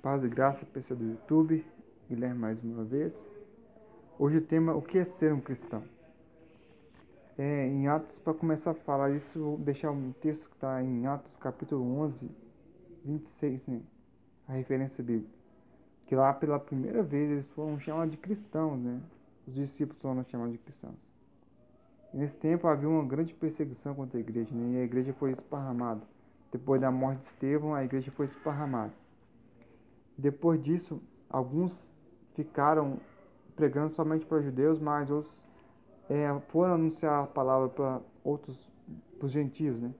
Paz e graça, pessoal do YouTube, Guilherme mais uma vez. Hoje o tema, o que é ser um cristão? Em Atos, para começar a falar isso, vou deixar um texto que está em Atos capítulo 11, 26, né? A referência bíblica. Que lá pela primeira vez eles foram chamados de cristãos, né? Os discípulos foram chamados de cristãos. E nesse tempo havia uma grande perseguição contra a igreja, né? E a igreja foi esparramada. Depois da morte de Estevão, a igreja foi esparramada. Depois disso, alguns ficaram pregando somente para judeus, mas outros foram anunciar a palavra para os gentios, né?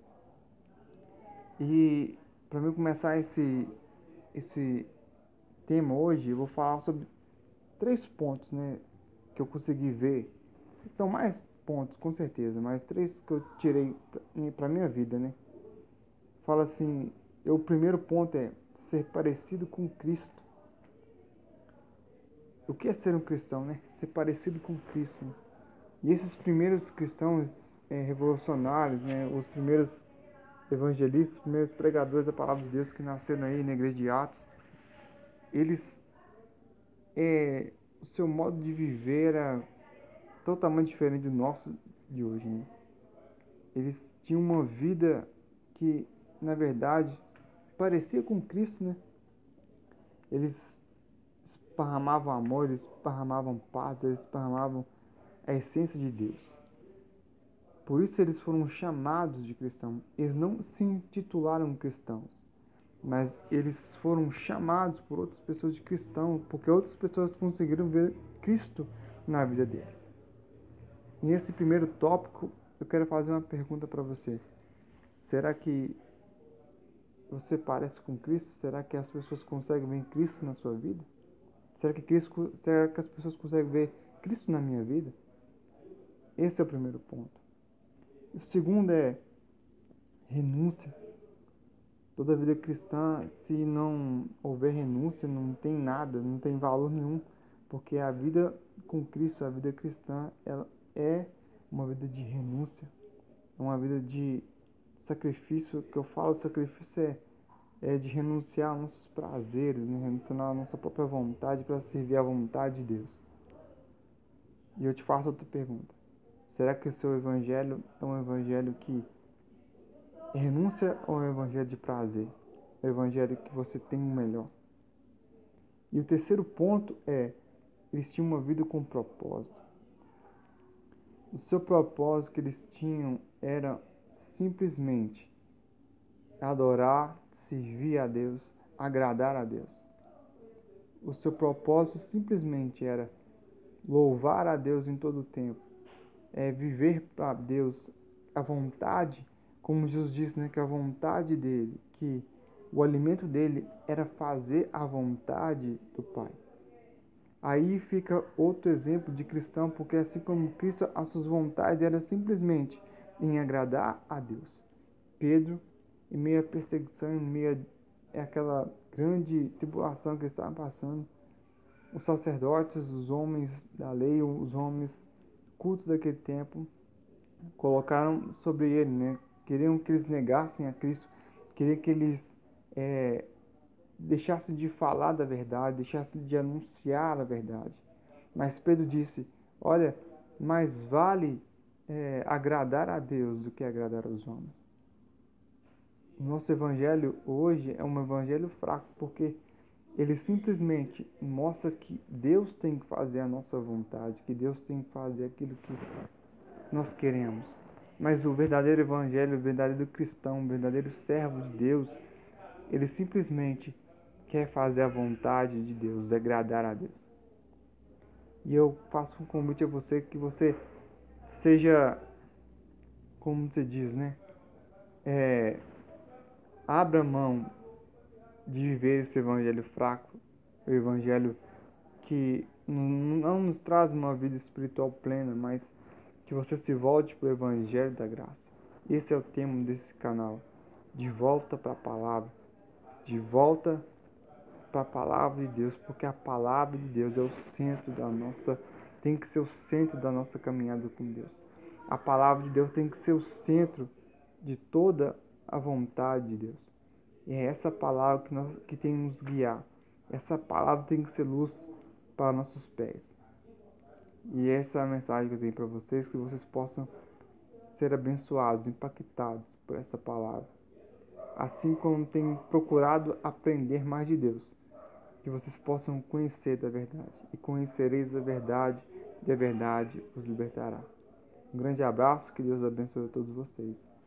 E para mim começar esse tema hoje, eu vou falar sobre 3 pontos, né, que eu consegui ver. São mais pontos, com certeza, mas 3 que eu tirei para minha vida, né? Fala assim, o primeiro ponto é ser parecido com Cristo. O que é ser um cristão, né? Ser parecido com Cristo, né? E esses primeiros cristãos revolucionários, né? Os primeiros evangelistas, os primeiros pregadores da palavra de Deus que nasceram aí na igreja de Atos, eles, o seu modo de viver era totalmente diferente do nosso de hoje, né? Eles tinham uma vida que, na verdade, parecia com Cristo, né? Eles esparramavam amor, eles esparramavam paz, eles esparramavam a essência de Deus. Por isso eles foram chamados de cristãos. Eles não se intitularam cristãos, mas eles foram chamados por outras pessoas de cristão, porque outras pessoas conseguiram ver Cristo na vida deles. E nesse primeiro tópico, eu quero fazer uma pergunta para você. Será que você parece com Cristo? Será que as pessoas conseguem ver Cristo na sua vida? Será que as pessoas conseguem ver Cristo na minha vida? Esse é o primeiro ponto. O segundo é renúncia. Toda vida cristã, se não houver renúncia, não tem nada, não tem valor nenhum, porque a vida com Cristo, a vida cristã, ela é uma vida de renúncia, é uma vida de sacrifício. O que eu falo de sacrifício é de renunciar aos nossos prazeres, né? Renunciar à nossa própria vontade para servir à vontade de Deus. E eu te faço outra pergunta. Será que o seu evangelho é um evangelho que renúncia ou é um evangelho de prazer? É o evangelho que você tem o melhor. E o terceiro ponto é, eles tinham uma vida com propósito. O seu propósito que eles tinham era simplesmente adorar, servir a Deus, agradar a Deus. O seu propósito simplesmente era louvar a Deus em todo o tempo, viver para Deus a vontade, como Jesus disse, né, que a vontade dele, que o alimento dele era fazer a vontade do Pai. Aí fica outro exemplo de cristão, porque assim como Cristo, as suas vontades eram simplesmente em agradar a Deus. Pedro, em meio à perseguição, em meio àquela grande tribulação que estava passando, os sacerdotes, os homens da lei, os homens cultos daquele tempo, colocaram sobre ele, né? Queriam que eles negassem a Cristo, queriam que eles deixassem de falar da verdade, deixassem de anunciar a verdade. Mas Pedro disse, olha, mais vale agradar a Deus do que agradar aos homens. O nosso evangelho hoje é um evangelho fraco, porque ele simplesmente mostra que Deus tem que fazer a nossa vontade, que Deus tem que fazer aquilo que nós queremos. Mas o verdadeiro evangelho, o verdadeiro cristão, o verdadeiro servo de Deus, ele simplesmente quer fazer a vontade de Deus, agradar a Deus. E eu faço um convite a você, que você seja, como se diz, né? Abra mão de viver esse evangelho fraco, o evangelho que não nos traz uma vida espiritual plena, mas que você se volte para o evangelho da graça. Esse é o tema desse canal. De volta para a palavra. De volta para a palavra de Deus, porque a palavra de Deus é o centro da nossa, tem que ser o centro da nossa caminhada com Deus. A palavra de Deus tem que ser o centro de toda a vontade de Deus. E é essa palavra que tem que nos guiar. Essa palavra tem que ser luz para nossos pés. E essa é a mensagem que eu tenho para vocês, que vocês possam ser abençoados, impactados por essa palavra. Assim como tem procurado aprender mais de Deus, que vocês possam conhecer da verdade. E conhecereis a verdade, e a verdade os libertará. Um grande abraço, que Deus abençoe a todos vocês.